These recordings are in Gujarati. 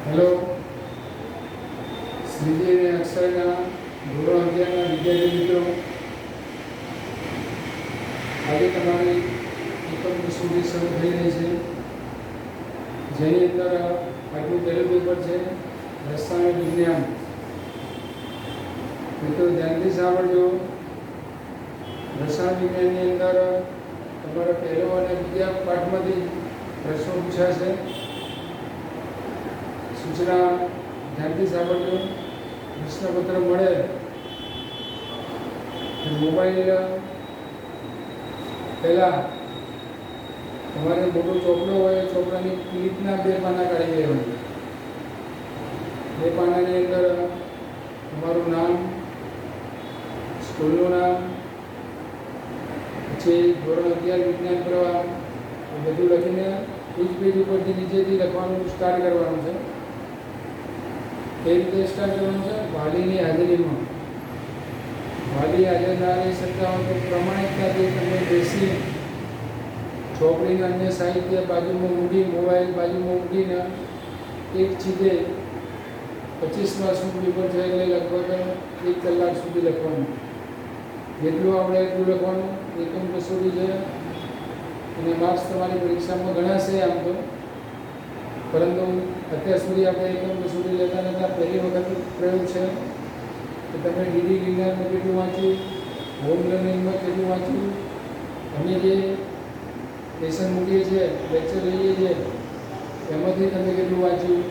હેલો, શ્રીજી અને અક્ષરના ધોરણ 11ના વિદ્યાર્થી મિત્રો, આજે તમારી એકમ કસોટી શરૂ થઈ રહી છે, જેની અંદર આજનું પહેલું પેપર છે રસાયણ વિજ્ઞાન. મિત્રો ધ્યાનથી સાંભળજો. રસાયણ વિજ્ઞાનની અંદર તમારા પહેલો અને બીજા પાઠમાંથી પ્રશ્નો પૂછાશે. સૂચના ધ્યાનથી સાંભળજો. પ્રશ્નપત્ર મળે મોબાઈલ પહેલાં તમારે મોટો ચોપડો હોય, ચોપડાની ક્લિપના 2 પાના કાઢી લેવાના. 2 પાનાની અંદર તમારું નામ, સ્કૂલનું નામ, પછી ધોરણ 11 વિજ્ઞાન પ્રવાહ બધું લખીને એક પેજ ઉપરથી નીચેથી લખવાનું સ્ટાર્ટ કરવાનું છે. કઈ રીતે સ્ટાર્ટ કરવાનું છે? વાલીની હાજરીમાં. વાલી હાજર ના રહી શકતા હોય તો પ્રમાણિકતાથી તમે બેસી ચોપડીના અન્ય સાહિત્ય બાજુમાં મૂકી, મોબાઈલ બાજુમાં મૂકીને એક ચીજે 25 માર્ક્સનું પેપર છે, એટલે લગભગ 1 કલાક સુધી લખવાનું. જેટલું આવડે એટલું લખવાનું. એકમ કસોટી છે અને માર્ક્સ તમારી પરીક્ષામાં ગણાશે આમ તો, પરંતુ અત્યાર સુધી આપણે એકમ કસોટી લેતા નહોતા. પહેલી વખત પ્રયોગ છે કે તમે ડીડી વિજ્ઞાનમાં કેટલું વાંચ્યું, હોમ લર્નિંગમાં કેટલું વાંચ્યું, અમે જે લેસન મૂકીએ છીએ, લેક્ચર લઈએ છીએ, એમાંથી તમે કેટલું વાંચ્યું,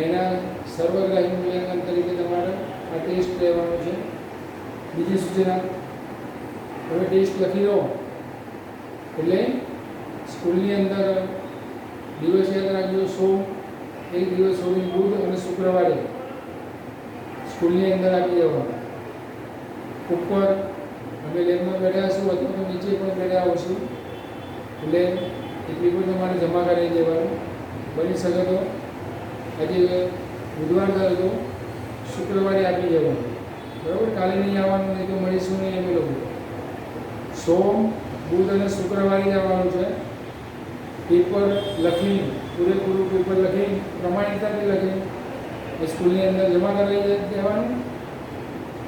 એના સર્વગ્રાહી મૂલ્યાંકન તરીકે તમારે આ ટેસ્ટ લેવાનો છે. બીજી સૂચના, હવે ટેસ્ટ લખી લો એટલે સ્કૂલની અંદર દિવસ યાદ રાખજો. એક દિવસ સોમવાર, બુધ અને શુક્રવારે સ્કૂલની અંદર આપી જવાનું. ઉપર અમે લેબમાં બેઠા હશું અથવા તો નીચે પણ બેઠા આવશું, એટલે એટલી પણ તમારે જમા કરી દેવાનું. બની શકે તો આજે બુધવાર થયો તો શુક્રવારે આપી જવાનું, બરાબર? કાલે નહીં આવવાનું, નહીં તો મળીશું નહીં અમે લોકો. સોમ, બુધ અને શુક્રવારે આવવાનું છે. પેપર લખી, પૂરેપૂરું પેપર લખી, પ્રમાણિકતાથી લખી એ સ્કૂલની અંદર જમા કરી દેવાનું.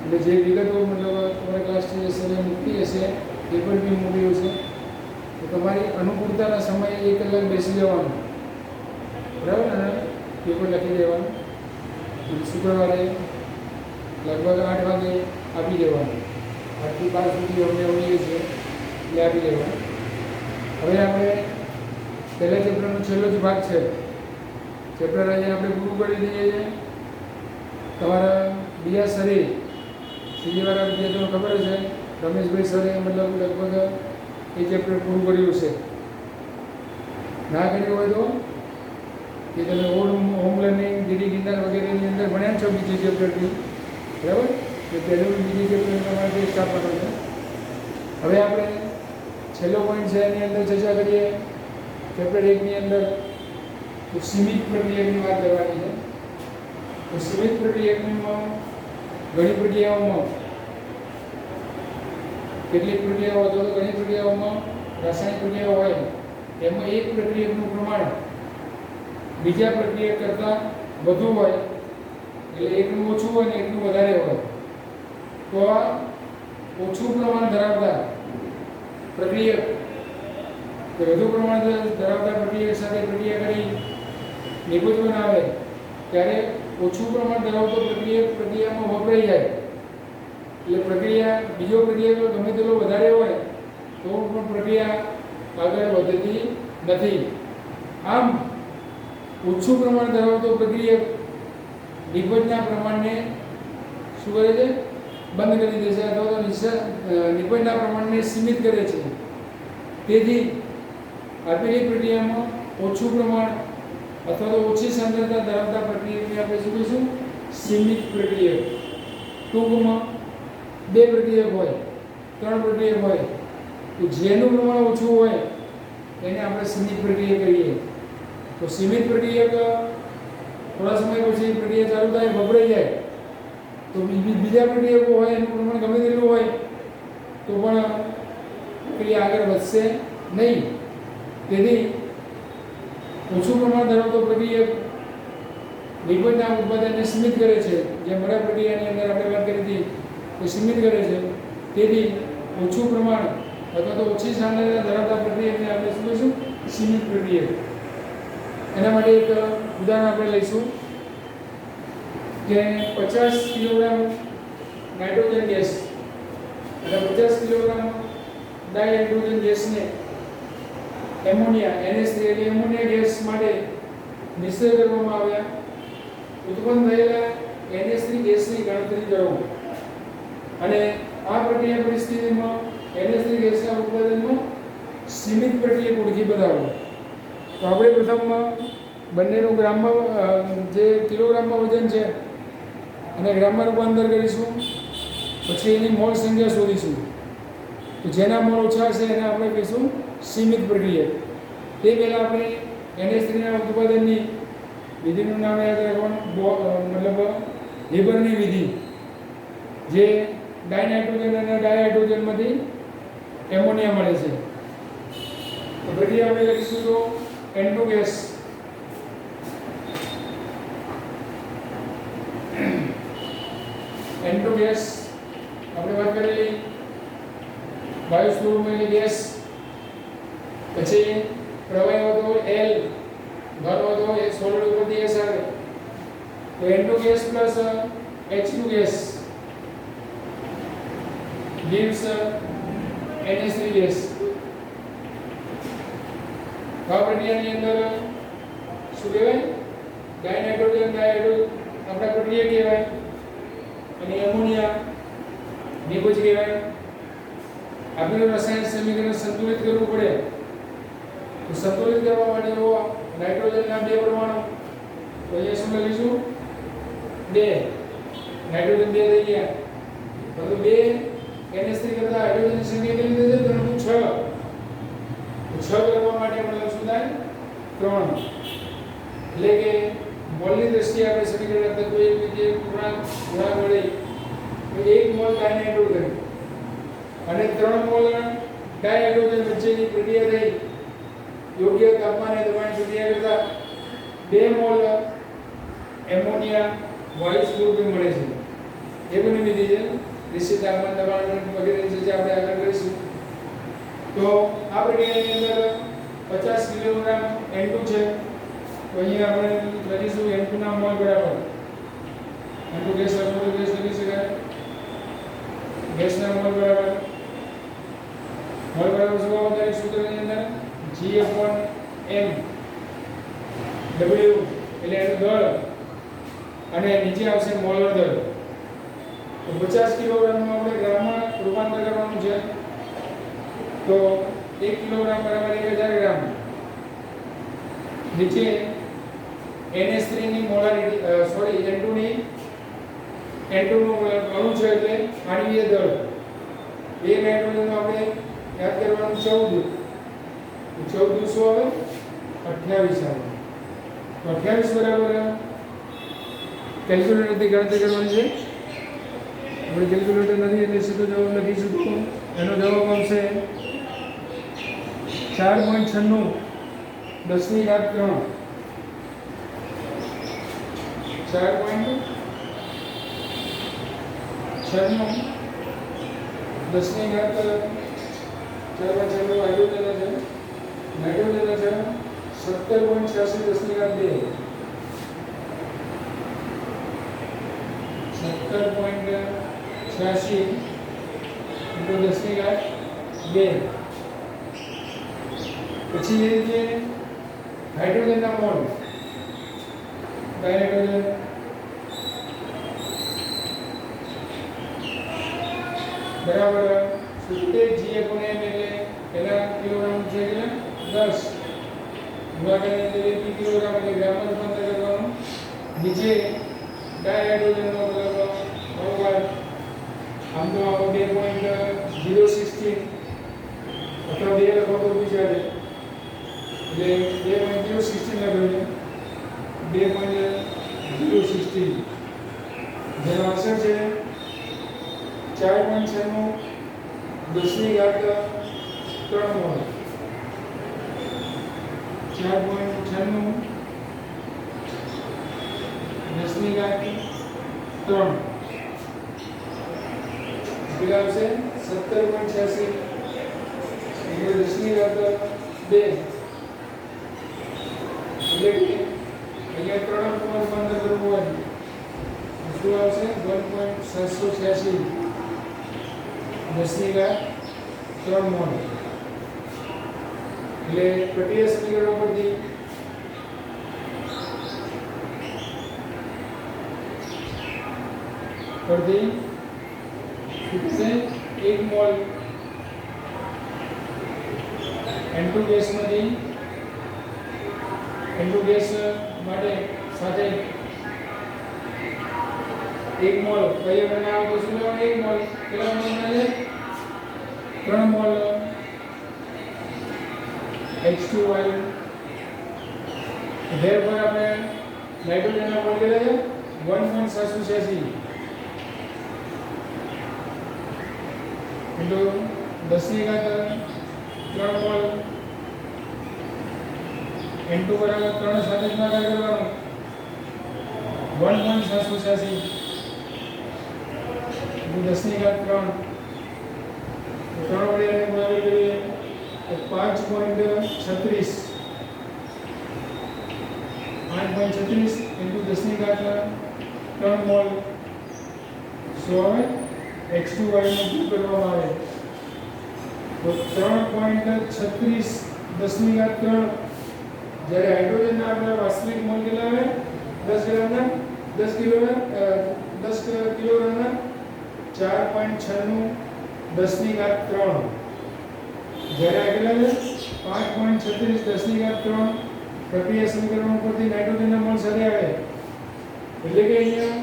એટલે જે વિગતો મતલબ તમારા ક્લાસ ટીચર્સને મૂકી હશે, પેપર બી મૂક્યું હશે, તો તમારી અનુકૂળતાના સમયે 1 કલાક બેસી જવાનું, બરાબર? અને પેપર લખી દેવાનું. શુક્રવારે લગભગ 8 વાગે આપી દેવાનું. 8 થી 5 સુધી અમને આવડીએ છીએ એટલે આપી દેવાનું. હવે આપણે પહેલા ચેપ્ટરનો છેલ્લો જ ભાગ છે. ચેપ્ટર આજે આપણે પૂરું કરી દઈએ છીએ. તમારા બીજા સરે, સીજીવાળા વિદ્યાર્થીઓને ખબર છે, રમેશભાઈ સરે મતલબ લગભગ એ ચેપ્ટર પૂરું કર્યું છે. ના કર્યું હોય તો કે તમે હોમ લર્નિંગ, ડીડી ગિરનાર વગેરેની અંદર ભણ્યા છો બીજી ચેપ્ટરથી, બરાબર? તો પહેલું બીજી ચેપ્ટર તમારે ટેસ્ટ આપવાનો છે. હવે આપણે છેલ્લો પોઈન્ટ છે એની અંદર ચર્ચા કરીએ. ચેપ્ટર 1ની અંદર તો સીમિત પ્રક્રિયાની વાત કરવાની છે. તો સીમિત પ્રક્રિયામાં ઘણી પ્રક્રિયાઓમાં, કેટલીક પ્રક્રિયાઓ અથવા તો ઘણી પ્રક્રિયાઓમાં રાસાયણિક પ્રક્રિયાઓ હોય, એમાં એક પ્રક્રિયકનું પ્રમાણ બીજા પ્રક્રિયક કરતાં વધુ હોય, એટલે એકનું ઓછું હોય ને એકનું વધારે હોય, તો આ ઓછું પ્રમાણ ધરાવતા પ્રક્રિયક કે વધુ પ્રમાણ ધરાવતા પ્રક્રિયક સાથે પ્રક્રિયા કરી નિપુજ બનાવે ત્યારે ઓછું પ્રમાણ ધરાવતો પ્રક્રિયામાં વપરાઈ જાય. એટલે પ્રક્રિયા બીજો પ્રક્રિયક ગમે તેટલો વધારે હોય તો પણ પ્રક્રિયા આગળ વધતી નથી. આમ ઓછું પ્રમાણ ધરાવતો પ્રક્રિયક નિપજના પ્રમાણને શું કરે છે? બંધ કરી દે છે અથવા તો નિપજના પ્રમાણને સીમિત કરે છે. તેથી આપેલી પ્રક્રિયામાં ઓછું પ્રમાણ અથવા તો ઓછી સાંદ્રતા ધરાવતા પ્રક્રિયકને આપણે શું કહીશું? સીમિત પ્રક્રિયક. ટૂંકમાં 2 પ્રક્રિયક હોય, 3 પ્રક્રિયક હોય, તો જેનું પ્રમાણ ઓછું હોય એને આપણે સીમિત પ્રક્રિયા કહીએ. તો સીમિત પ્રક્રિયક થોડા સમય પછી પ્રક્રિયા ચાલુ થાય, વપરાઈ જાય, તો બીજા પ્રક્રિયકો હોય એનું પ્રમાણ ગમે તેટલું હોય તો પણ પ્રક્રિયા આગળ વધશે નહીં. તેથી ઓછું પ્રમાણ ધરાવતો પ્રક્રિયક લિપિડના ઉત્પાદનને સીમિત કરે છે, જે મળા પ્રક્રિયાની અંદર આપણે વાત કરી હતી એ સીમિત કરે છે. તેથી ઓછું પ્રમાણ અથવા તો ઓછી સાંદ્રતા ધરાવતા પ્રક્રિયાને આપણે શું કહીશું? સીમિત પ્રક્રિયા. એના માટે એક ઉદાહરણ આપણે લઈશું કે 50 કિલોગ્રામ નાઇટ્રોજન ગેસ અને 50 કિલોગ્રામ ડાયહાઇડ્રોજન ગેસને એમોનિયા NH3 એટલે એમોનિયા ગેસ માટે મિશ્ર કરવામાં આવ્યા. ઉત્પન્ન થયેલા NH3 ગેસની ગણતરી કરો અને આ પ્રક્રિયા પરિસ્થિતિમાં NH3 ગેસના ઉત્પાદનમાં સીમિત પ્રક્રિયા ઓળખી બતાવો. તો આપણે પ્રથમ બંનેનું ગ્રામમાં જે કિલોગ્રામમાં વજન છે અને ગ્રામમાં રૂપાંતર કરીશું, પછી એની મોલ સંખ્યા શોધીશું. તો જેના મોલ ઓછા હશે એને આપણે કહીશું સીમિત પ્રક્રિયા. તે પહેલાં આપણે NH3ના ઉત્પાદનની વિધિનું નામ યાદ રાખવાનું, મતલબ હેબરની વિધિ, જે ડાયનાઇટ્રોજન અને ડાયહાઇડ્રોજનમાંથી એમોનિયા મળે છે. તો પ્રક્રિયા આપણે લખીશું તો N2 ગેસ N2 ગેસ આપણે વાત કરેલી વાયુ સ્વરૂપમાં ગેસ, પછી પ્રવાહી હોતો L, ઘન હોતો એ સોલિડ ઉપરથી S આવે. તો N2 gas plus H2 gas gives NH3 gas. આ પ્રક્રિયાની અંદર શું કહેવાય? ડાયનાઇટ્રોજન ડાયહાઇડ્રોજન આપણા પ્રક્રિયા કહેવાય અને એમોનિયા નિકોજ કહેવાય. આપણે રાસાયણિક સમીકરણ સંતુલિત કરવું પડે. તો સંતુલિત કરવા માટે નાઇટ્રોજનના બે પરમાણુ, તો અહીંયા શું લખીશું? 2. નાઇટ્રોજન 2 થઈ ગયા. પરંતુ 2 NH3 કરતા હાઇડ્રોજનની સંખ્યા કેટલી થશે? પરંતુ 6. તો 6 કરવા માટે મતલબ શું થાય? 3. એટલે કે મોલની દ્રષ્ટિએ આપણે સમીકરણ લખતા તો એક રીતે ગુણાંક મળે તો 1 મોલ ડાયનાઇટ્રોજન અને 3 મોલ ડાયહાઇડ્રોજન વચ્ચેની પ્રક્રિયા થઈ યોગ્ય તાપમાને દબાણ પ્રક્રિયા કરતા 2 મોલ એમોનિયા વાયુ સ્વરૂપે મળે છે. એ બની વિધિ છે. નિશ્ચિત તાપમાન દબાણ વગેરેની ચર્ચા આપણે આગળ કરીશું. તો આ પ્રક્રિયાની અંદર 50 કિલોગ્રામ N2 છે. તો અહીંયા આપણે લખીશું N2 ના મોલ બરાબર N2 ગેસ લખી શકાય. ગેસના મોલ બરાબર શું આવશે સૂત્રની અંદર? G/m W એટલે એનું દળ અને નીચે આવશે મોલર દળ. તો 50 કિલોગ્રામનું આપણે ગ્રામમાં રૂપાંતર કરવાનું છે. તો 1 કિલોગ્રામ બરાબર 1000 ગ્રામ. નીચે NH3 ની મોલારિટી N2 ની નું અણુ છે એટલે આણ્વીય દળ. બે નાઇટ્રોજન આપણે યાદ કરવાનું 14. 14 શું આવે? 28 આવે. તો 28 બરાબર કેલ્ક્યુલેટરથી ગણતરી કરવાની છે. આપણે કેલ્ક્યુલેટર નથી એટલે સીધો જવાબ લખીશું તો એનો જવાબ આવશે 4.96 10 ની ઘાત 3. 4.96 10 ની ઘાત 4.96 હાઇડ્રોજન છે. નાઇટ્રોજન છે 17.86 10 ની ઘાત 2. 17.86 into 10 ની ઘાત 2. પછી એ રીતે હાઇડ્રોજનના મોલ ડાયહાઇડ્રોજન બરાબર 70 G/m એટલે એના કિલોગ્રામ છે કે 10 ગુણાકારની અંદર 1 કિલોગ્રામ એટલે ગ્રામમાં રૂપાંતર કરવાનું. નીચે ડાયહાઇડ્રોજનનો મતલબ બરાબર આમ તો 2.016 અથવા 2 લખો તો બી ચાલે. એટલે 2.016 લખ્યું છે. 2.016 જેનો આન્સર છે 4.96 10 ની ઘાત 3 મોલ. 4.96 10 10 ની ઘાત 3 કેટલા આવશે 17.86 એટલે 10 ની ઘાત 2 એટલે કે અહીંયા 3.15 કરવું હોય શું આવશે 1.786 10 ની ઘાત 3 મોલ એટલે પ્રક્રિયા સમીકરણો પરથી कितने 1 मोल N2 गैस में N2 गैस માટે સાથે 1 મોલ કઈ બનાવો તો શું લેવાનું 1 મોલ કેટલા મોલ મળે 3 મોલ H2 વાયુ therefore આપણે નાઇટ્રોજનના મોલ કેટલા છે 1.786 into 10 ની ઘાત 3 મોલ N2 બરાબર 3 સાથે ભાગાકાર કરવાનો 1.786 into 10 ની ઘાત 3 3 વડે ગુણાકાર કરીએ તો 5.36 into 10 ની ઘાત 3 મોલ શું આવે H2 વાયુનો ઉપયોગ કરવામાં આવે તો 3.36 10 ની ઘાત 3 જ્યારે હાઇડ્રોજનના આપણા વાસ્તવિક મોલ કેટલા આવે 10 ગ્રામના 10 કિલોગ્રામના 4.96 10 ની ઘાત 3 જ્યારે આ કેટલા છે 5.36 10 ની ઘાત 3 પ્રક્રિયા સમીકરણ પરથી નાઇટ્રોજનના મોલ સાથે આવે એટલે કે અહીંયા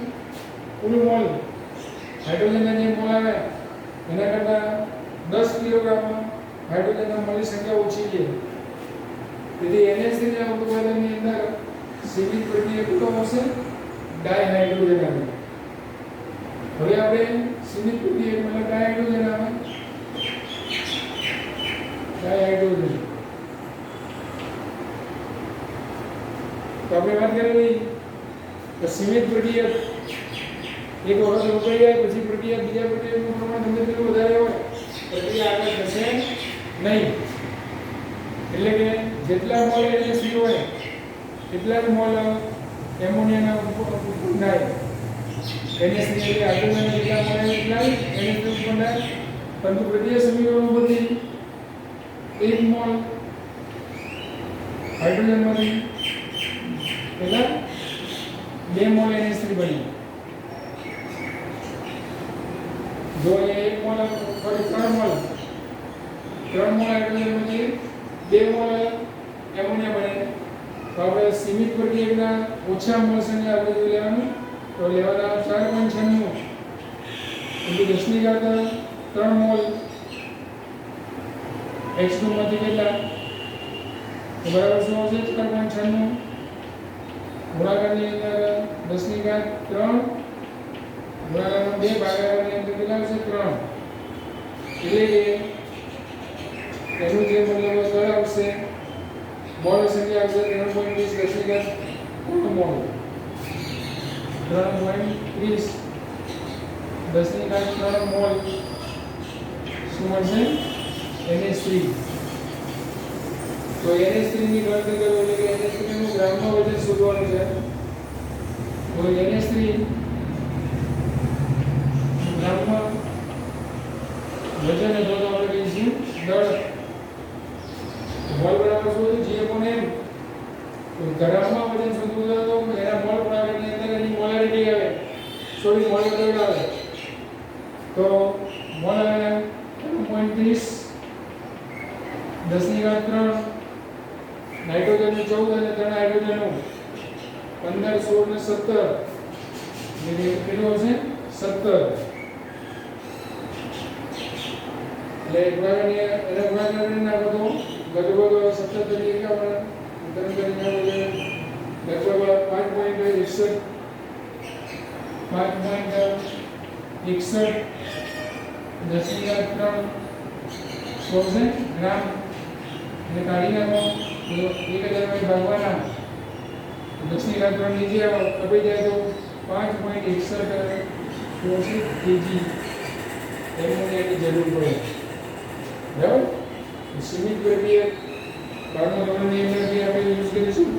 કુલ મોલ હાઇડ્રોજનના જે મોલ આવે એના કરતાં 10 કિલોગ્રામ હાઇડ્રોજનના મોલની સંખ્યા ઓછી છે તેથી NH3 ના ઉત્પાદનની અંદર સીમિત પ્રક્રિયા કેટલો હશે ડાયહાઇડ્રોજન આવે હવે આપણે સીમિત પ્રક્રિયા એટલે ડાયહાઇડ્રોજન આવે ડાયહાઇડ્રોજન તો આપણે વાત કરેલી તો સીમિત પ્રક્રિયા એક વખત રોકાઈ જાય પછી પ્રક્રિયા બીજા પ્રક્રિયાનું પ્રમાણ ધીમે ધીમે વધારે હોય પ્રક્રિયા આગળ થશે નહીં એટલે કે જેટલા મોલ NH3 હોય એટલા જ મોલ એમોનિયાના ઉત્પન્ન થાય NH3 એટલે હાઇડ્રોજન જેટલા મોલ એટલા જ NH3 ઉત્પન્ન થાય પરંતુ પ્રક્રિયા સમીકરણો બધી 1 મોલ હાઇડ્રોજનમાંથી કેટલા 2 મોલ NH3 બની जो ये 1 मोल सॉरी 3 मोल हाइड्रोजन में 2 मोल एमोनिया बने तो આપણે સીમિત પ્રક્રિયાના ઓછા મોલ સંખ્યા આપણે જો લેવાનું તો લેવાના 4.96 into 10 ની ઘાત 3 મોલ H2 માંથી કેટલા તો બરાબર શું આવશે 4.96 ગુણાકારની અંદર 10 ની ઘાત 3 ગુણાકારમાં 2 ભાગાકારની અંદર કેટલા આવશે 3 એટલે કે એનું જે મતલબ દળ આવશે મોલ સંખ્યા આવશે 3.30 10 ની ઘાત 3 મોલ 3.30 10 ની ઘાત 3 મોલ શું મળશે NH3 તો NH3 ની ગણતરી કરો એટલે કે NH3 નું ગ્રામમાં વજન શોધવાનું છે તો NH3 ગ્રામમાં વજન એટલે આપણે કહીશું દળ મોલ બરાબર શું હતું G/m તો ગ્રામમાં વજન શોધવું હોય તો એના મોલ બરાબરની અંદર એની મોલારિટી આવે સોરી મોલ બરાબર આવે તો મોલ આવે 3.30 10 ની ઘાત 3 નાઇટ્રોજન નું 14 અને 3 હાઇડ્રોજન નું 15 16 ને 17 એટલે કેટલું હશે 17 એટલે ગુણાકાર નાખો તો લગભગ 17 તરીકે આપણે ઉદાહરણ કરીને લગભગ 5.61 10 ની ઘાત 3 સોળસે ગ્રામ એટલે કાઢી નાખો તો 1000 ભાગવાના દસની ઘાત 3 નીચે કપાઈ જાય તો 5.61 શોષિત કેજી એમોનિયાની જરૂર પડે. બરાબર. સીમિત પ્રક્રિયા 12મા ધોરણની અંદર જે આપણે યુઝ કરીશું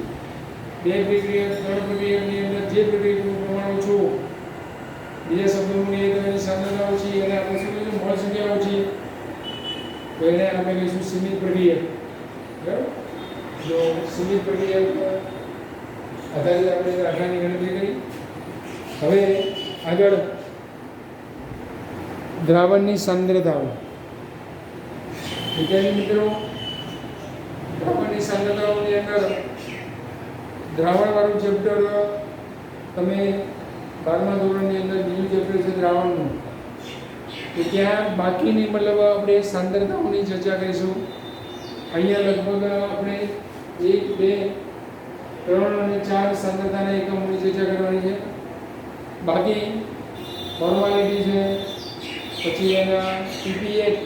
2 પ્રક્રિયા 3 પ્રક્રિયાની અંદર જે પ્રક્રિયાનું પ્રમાણ ઓછું, બીજા શબ્દોમાં એ તેની સાંદ્રતા ઓછી અને આપણે શું કહીશું મોલ સંખ્યા ઓછી, તો એને આપણે કહીશું સીમિત પ્રક્રિયા. બરાબર. જો સીમિત પ્રક્રિયા ઉપર આધારિત આપણે દાખલાની ગણતરી કરી. હવે આગળ દ્રાવણની સાંદ્રતાઓ. વિદ્યાર્થી મિત્રો, દ્રાવણની સાંદ્રતાઓની અંદર દ્રાવણવાળું ચેપ્ટર તમે 12મા ધોરણની અંદર બીજું ચેપ્ટર છે દ્રાવણનું, તો ત્યાં બાકીની મતલબ આપણે સાંદ્રતાઓની ચર્ચા કરીશું. અહીંયા લગભગ આપણે 1, 2, 3 અને 4 સાંદ્રતાના એકમોની ચર્ચા કરવાની છે. બાકી ફોર્માલિટી છે, પછી એના pH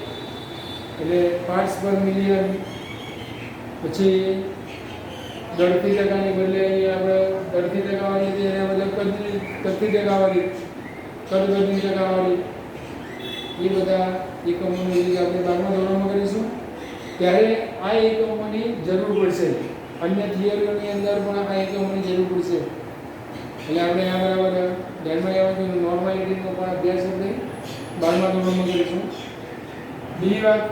એટલે પાર્ટ્સ પર મિલિયન, પછી દળથી ટકાની બદલે આપણે દળથી ટકાવાળી હતી એના બદલે કદથી ટકાવાળી, કદની ટકાવાળી, એ બધા એકમોની રીતે આપણે 12મા ધોરણમાં કરીશું. ત્યારે આ એકમોની જરૂર પડશે. અન્ય થિયરીઓની અંદર પણ આ એકમોની જરૂર પડશે. એટલે આપણે આ બરાબર ધ્યાનમાં લેવાનું નોર્માલિટીનો પણ અભ્યાસ આપણે 12મા ધોરણમાં કરીશું. બીજી વાત,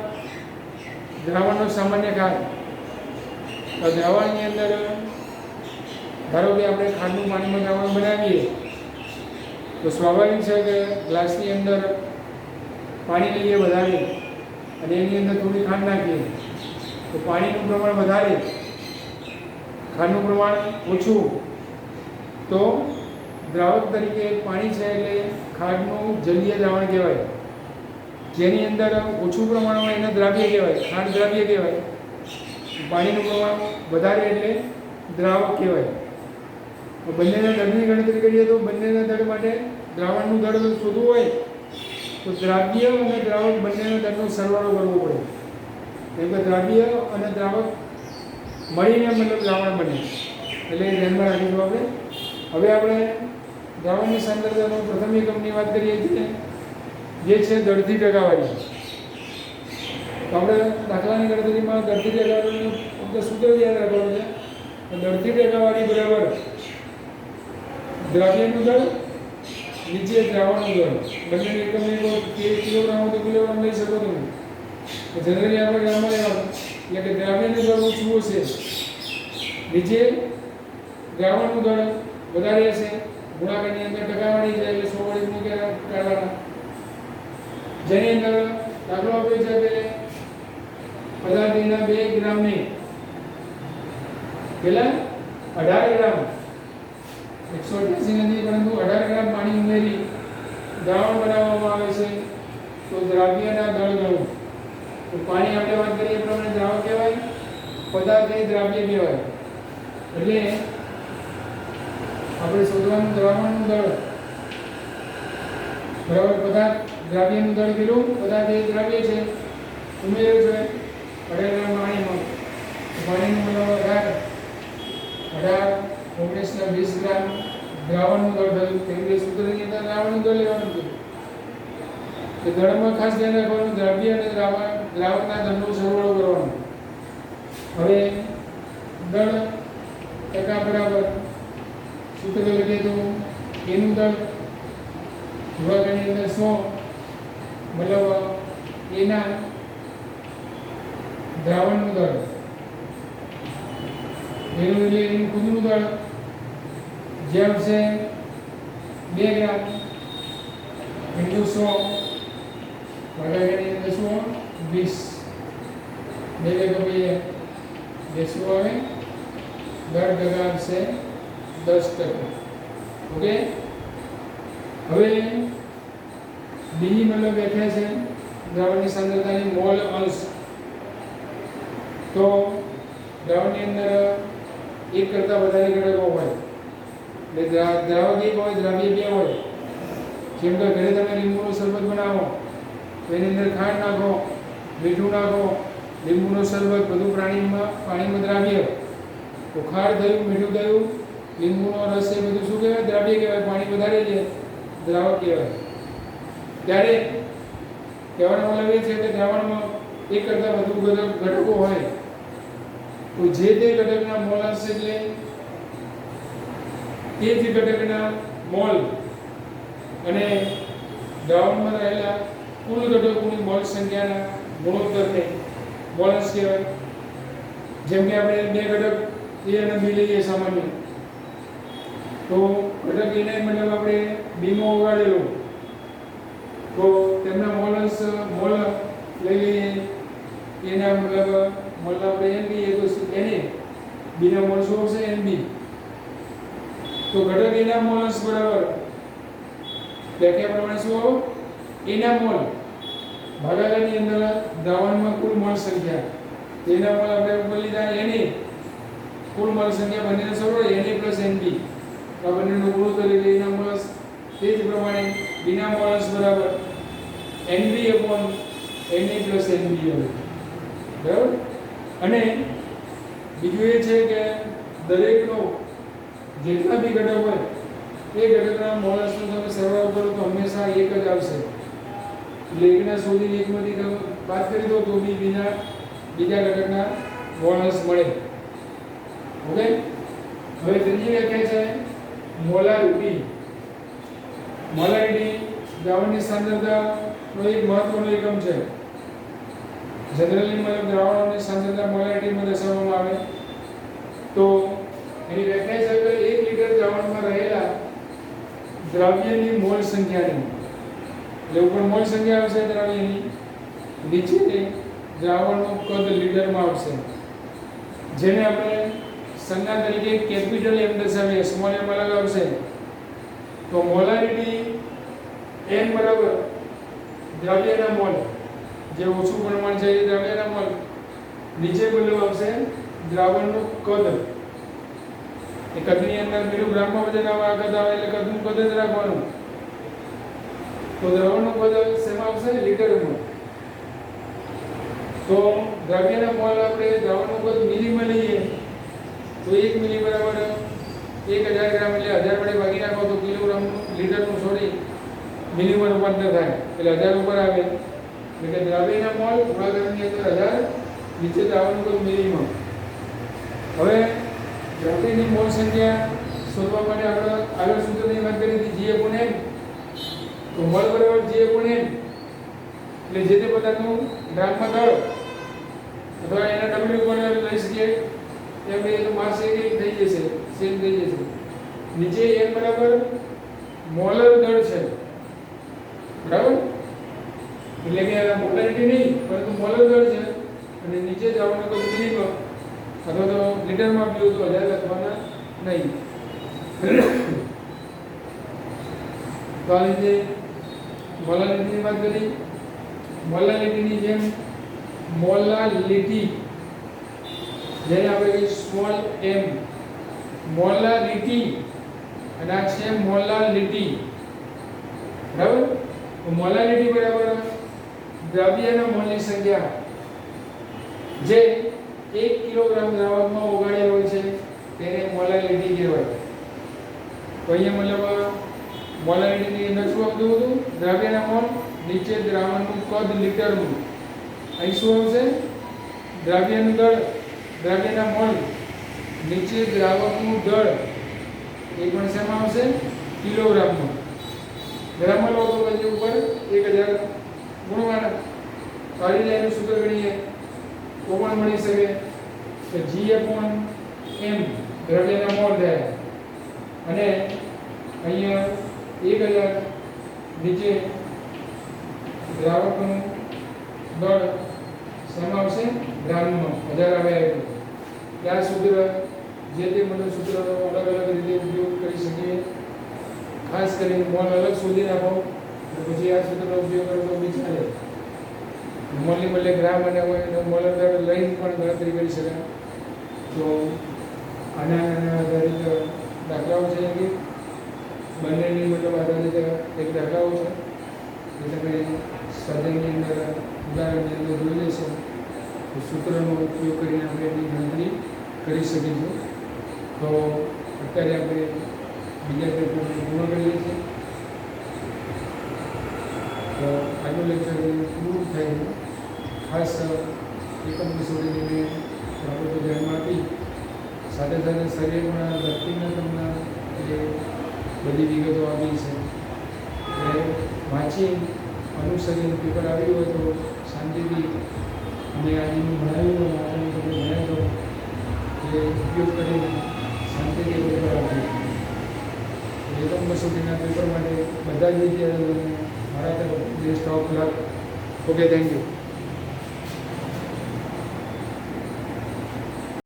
દ્રાવણનો સામાન્ય કાર્ય. તો દ્રાવણની અંદર ધારો કે આપણે ખાંડનું પાણીમાં દ્રાવણ બનાવીએ તો સ્વાભાવિક છે કે ગ્લાસની અંદર પાણી લઈએ વધારે અને એની અંદર થોડી ખાંડ નાખીએ તો પાણીનું પ્રમાણ વધારે, ખાંડનું પ્રમાણ ઓછું, તો દ્રાવક તરીકે પાણી છે એટલે ખાંડનું જલીય દ્રાવણ કહેવાય. જેની અંદર ઓછું પ્રમાણ હોય એને દ્રાવ્ય કહેવાય, ખાંડ દ્રાવ્ય કહેવાય. પાણીનું પ્રમાણ વધારે એટલે દ્રાવક કહેવાય. બંનેના દળની ગણતરી કરીએ તો બંનેના દળ માટે દ્રાવણનું દળ શોધવું હોય તો દ્રાવ્ય અને દ્રાવક બંનેના દળનો સરવાળો કરવો પડે. કેમ કે દ્રાવ્ય અને દ્રાવક મળીને મતલબ દ્રાવણ બને. એટલે ધ્યાનમાં રાખીશું આપણે. હવે આપણે દ્રાવણની સાંદ્રતાનો પ્રથમ એકમની વાત કરીએ છીએ, જે છે દળથી ટકાવારી. તો આપણે દાખલાની ગણતરીમાં દળથી ટકાવારીનું ફક્ત સૂત્ર યાદ રાખવાનું છે. દળથી ટકાવારી બરાબર દ્રાવ્યનું દળ નીચે દ્રાવણનું દળ. બંનેની એકમ કિલોગ્રામ તો કિલોગ્રામ લઈ શકો તમે. જનરલી આપણે ગ્રામમાં લેવાનું, એટલે કે દ્રાવ્યનું દળ ઓછું હશે, નીચે દ્રાવણનું દળ વધારે હશે. ગુણાકારની અંદર ટકાવારી છે એટલે 100 વડે ગુણ્યા કાઢવાના. જેની અંદર દાખલો આપ્યો છે કે પદાર્થના 2 ગ્રામને પેલા 18 ગ્રામ 188 નથી પરંતુ 18 ગ્રામ પાણી ઉમેરી દ્રાવણ બનાવવામાં આવે છે તો દ્રાવ્યના દળ ગણો. તો પાણી આપણે વાત કરીએ એ પ્રમાણે દ્રાવક કહેવાય, પદાર્થ એ દ્રાવ્ય કહેવાય. એટલે આપણે શોધવાનું દ્રાવણનું દળ બરાબર પદાર્થ દ્રાવ્યનું દળ કેટલું, પદાર્થ એ દ્રાવ્ય છે, ઉમેર્યું છે 18 ગ્રામ પાણીમાં. પાણીનું મતલબ 18 19 ના 20 ગ્રામ દ્રાવણનું દળ થયું. કેન્દ્રીય સૂત્રની અંદર દ્રાવણનું દળ લેવાનું છે. તો દળમાં ખાસ ધ્યાન રાખવાનું દ્રાવ્ય અને દ્રાવકના દળનો સરવાળો કરવાનો. હવે દળ ટકા બરાબર સૂત્ર લખીએ તો એનું દળ ગુણાકારની અંદર 100 મતલબ એના દ્રાવણનું દળ, એનું એટલે એનું ખુદનું દળ જે આવશે 2 ગ્રામ × 100 ભાગાકારની અંદર 100 20 2 કપીએ જે શું આવે દર ટકા આવશે 10%. ઓકે. હવે બીજી મતલબ વ્યાખ્યા છે દ્રાવણની સાંદ્રતાની મોલ અંશ. તો દ્રાવણની અંદર એક કરતાં વધારે ઘટકો હોય એટલે દ્રાવક એક હોય, દ્રાવ્ય 2 હોય. જેમ કે ઘરે તમે લીંબુનો શરબત બનાવો તો એની અંદર ખાંડ નાખો, મીઠું નાખો, લીંબુનો શરબત બધું પાણીમાં દ્રાવ્ય. તો ખાંડ થયું, મીઠું થયું, લીંબુનો રસ એ બધું શું કહેવાય? દ્રાવ્ય કહેવાય. પાણી વધારે છે દ્રાવક કહેવાય. ત્યારે કહેવાનો મતલબ એ છે કે દ્રાવણમાં એક કરતાં વધુ ઘટકો હોય તો જે તે ઘટકના મોલ અંશ એટલે તે જ ઘટકના મોલ અને દ્રાવણમાં રહેલા કુલ ઘટકોની મોલ સંખ્યાના ગુણોત્તરને મોલ અંશ કહેવાય. જેમ કે આપણે બે ઘટક A અને B લઈએ સામાન્ય, તો ઘટક A ને મતલબ આપણે B માં ઉગાડેલો તો તેમના મોલ અંશ મોલ લઈ લઈએ. એના મતલબ મોલ આપણે N લઈએ તો Na, B ના મોલ શું આવશે? Nb. તો ઘટક A ના મોલ અંશ બરાબર વ્યાખ્યા પ્રમાણે શું આવો? A ના મોલ ભાગાકારની અંદર દ્રાવણમાં કુલ મોલ સંખ્યા. તેના મોલ આપણે ઉપર લીધા Na, કુલ મોલ સંખ્યા બંનેનો સરવાળો Na Nb. આ બંનેનો ગુણોત્તર એટલે એના મોલ અંશ. તે જ પ્રમાણે B ના મોલ અંશ બરાબર Nb Na Nb આવે. બરાબર. અને બીજું એ છે કે દરેકનો જેટલા બી ઘટક હોય એ ઘટકના મોલ અંશનો તમે સરવાળો કરો તો હંમેશા એક જ આવશે. એટલે એકના શોધીને એકમાંથી બાદ કરી દો તો બી બીજા ઘટકના મોલ અંશ મળે. ઓકે. હવે ત્રીજી વ્યાખ્યા છે મોલારિટી. મોલારિટી દ્રાવણની સાંદ્રતાનો એક મહત્વનો એકમ છે. જનરલી મતલબ દ્રાવણોની સાંદ્રતા મોલારિટીમાં દર્શાવવામાં આવે તો એની વ્યાખ્યા છે કે 1 લિટર દ્રાવણમાં રહેલા દ્રવ્યની મોલ સંખ્યાની, એટલે ઉપર મોલ સંખ્યા આવશે દ્રવ્યની, નીચે દ્રાવણનું કદ લીટરમાં આવશે, જેને આપણે સંજ્ઞા તરીકે કેપિટલ M દર્શાવીએ, સ્મોલ m અલગ આવશે. તો મોલારિટી n બરાબર દ્રવ્યના મોલ, જે ઓછું પ્રમાણ છે એ દ્રવ્યના મોલ, નીચે બોલવું આવશે દ્રાવણનું કદ. એ કદની અંદર મિલીગ્રામમાં વજન આવે, કદ આવે એટલે કદનું કદ જ રાખવાનું. તો દ્રાવણનું કદ શેમાં આવશે? લીટરમાં. તો દ્રવ્યના મોલ આપણે દ્રાવણનું કદ મિલીમાં લઈએ તો 1 મિલી બરાબર 1000 ગ્રામ, એટલે 1000 વડે ભાગી નાખો તો કિલોગ્રામ લીટરનું છોડી મિલીમાં રૂપાંતર થાય એટલે 1000 ઉપર આવે. એટલે કે દ્રવ્યના મોલ ગુણાકારની અંદર 1000, નીચે દ્રાવણનું કદ મિલીમાં. હવે દ્રવ્યની મોલ સંખ્યા શોધવા માટે આપણે આગળ સૂત્રની વાત કરી હતી G/N. તો મોલ બરાબર G/N એટલે જે તે પદાર્થનું ગ્રામમાં દળ અથવા એના W પણ લઈ શકીએ એમ કહીએ તો માસ એક થઈ જશે, સેમ થઈ જશે. નીચે n બરાબર મોલર દળ છે. બરાબર. એટલે કે મોલારિટી નહીં પરંતુ મોલર દળ છે. અને નીચે દ્રાવણનું કદ મિલીમાં અથવા તો લીટરમાં આપ્યું તો 1000 લખવાના નહીં. તો આ રીતે મોલારિટીની વાત કરી. મોલારિટીની જેમ મોલાલિટી, જેને આપણે કહીએ સ્મોલ m, મોલારિટી, અને આ છે મોલાલિટી. બરાબર. તો મોલાલિટી બરાબર દ્રવ્યના મોલની સંખ્યા જે 1 કિલોગ્રામ દ્રાવકમાં ઓગાળેલ હોય છે તેને મોલાલિટી કહેવાય. તો અહીંયા મતલબ મોલાલિટીની અંદર શું આવતું હતું? દ્રવ્યના મોલ, નીચે દ્રાવણનું કદ લીટરનું. અહીં શું આવશે? દ્રવ્યનું દળ, દ્રવ્યના મોલ, નીચે દ્રાવકનું દળ, એ પણ શેમાં આવશે? કિલોગ્રામમાં. ગ્રામમાં લો તો પછી ઉપર 1000 ગુણવાના કાઢી લઈને સૂત્ર ગણીએ તો પણ મળી શકે કે G/M દ્રવ્યના મોલ થાય. અને અહીંયા 1000 નીચે દ્રાવકનું દળ શેમાં આવશે? ગ્રામમાં. 1000 આવ્યા એટલે ત્યાં સૂત્ર જે તે મતલબ સૂત્રનો અલગ અલગ રીતે ઉપયોગ કરી શકીએ. ખાસ કરીને મોલ અલગ શોધી નાખો પછી આ સૂત્રનો ઉપયોગ કરો તો બી ચાલે. મોલની બદલે ગ્રામ અને મોલર દળ લઈને પણ ગણતરી કરી શકાય. તો આના આધારિત દાખલાઓ છે કે બંનેની મતલબ આધારિત એક દાખલાઓ છે જે તમે સ્વાધ્યાયની અંદર ઉદાહરણની અંદર જોઈ લેશો તો સૂત્રનો ઉપયોગ કરીને આપણે એની ગણતરી કરી શકીશું. તો અત્યારે આપણે બીજા પેપરને પૂર્ણ કરીએ છીએ. તો આજનું લેક્ચર પૂરું થાય છે. ખાસ એકમ કસોટીની બાબતો ધ્યાનમાં આપી સાથે સાથે શરીરમાં વ્યક્તિના તમને જે બધી વિગતો આપી છે એટલે વાંચી અનુસરીને પેપર આવ્યું હોય તો શાંતિથી અમે આજનું ભણાવ્યું હોય આપણે તમે ભણ્યા તો એ ઉપયોગ કરીને શાંતિથી પેપર આપ્યું. એકમ કસોટીના પેપર માટે બધા જ વિદ્યાર્થીઓને મારા તરફ best of luck. Okay, thank you.